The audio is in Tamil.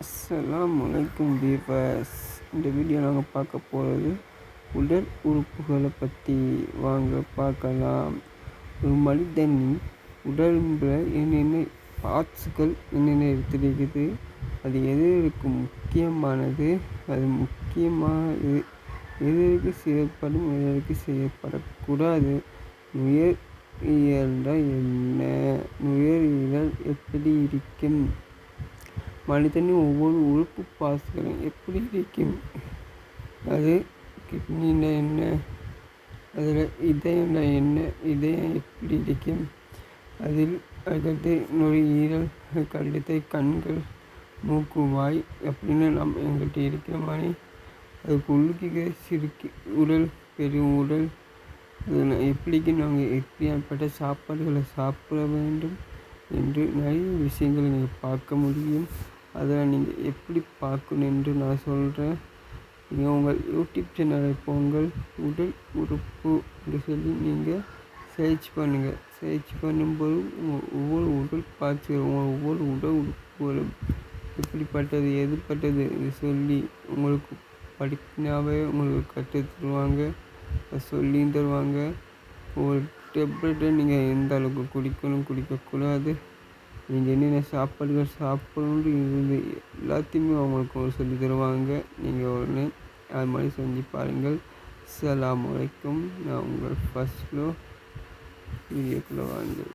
அஸ்ஸலாமு அலைக்கும் வீவர்ஸ். இந்த வீடியோ நாங்கள் பார்க்க போகிறது உடல் உறுப்புகளை பற்றி. வாங்க பார்க்கலாம். ஒரு மனிதனின் உடம்பில் என்னென்ன பார்ட்ஸுகள் என்னென்ன எடுத்துருக்குது, அது எதற்கு முக்கியமானது, அது முக்கியமாக எதற்கு செய்யப்படும், எதற்கு செய்யப்படக்கூடாது, நுரையீரல் என்ன, நுரையீரல் எப்படி இருக்கும், மனிதனின் ஒவ்வொரு உறுப்பு பாசுகளும் எப்படி இருக்கும், அது கிட்னியில் என்ன, அதில் இதயம் என்ன, இதயம் எப்படி இருக்கும், அதில் அடுத்து நுரையீரல், அடுத்து கண்கள், மூக்கு, வாய் அப்படின்னு நம்ம எங்கிட்ட இருக்கிற மாதிரி அதுக்கு உள்ளுக்கு சிறுக்கி உடல், பெரும் உடல், அதில் எப்படிக்கு நாங்கள் எப்படியாப்பட்ட சாப்பாடுகளை சாப்பிட வேண்டும் என்று நிறைய விஷயங்களை நீங்கள் பார்க்க முடியும். அதில் நீங்கள் எப்படி பார்க்கணும் என்று நான் சொல்கிறேன். நீங்கள் உங்கள் யூடியூப் சேனலை போங்கள், உடல் உறுப்பு என்று சொல்லி நீங்கள் சர்ச் பண்ணுங்கள். சர்ச் பண்ணும்போது ஒவ்வொரு உடல் பார்ட்ஸுகள், ஒவ்வொரு உடல் உறுப்புகளும் எப்படிப்பட்டது எதுப்பட்டது இது சொல்லி உங்களுக்கு படிப்பினாவே உங்களுக்கு கற்றுத் தருவாங்க, சொல்லியும் தருவாங்க. ஒரு டெப்லெட்டை நீங்கள் எந்த அளவுக்கு குடிக்கணும் குடிக்கக்கூடாது, நீங்கள் என்னென்ன சாப்பாடுகள் சாப்பிடணுன்னு இருந்து எல்லாத்தையுமே அவங்களுக்கு சொல்லி தருவாங்க. நீங்கள் உடனே அது மாதிரி செஞ்சு பாருங்கள். அஸ்ஸலாமு அலைக்கும். நான் உங்கள் ஃபர்ஸ்ட் வீடியோக்குள்ளே வாங்க.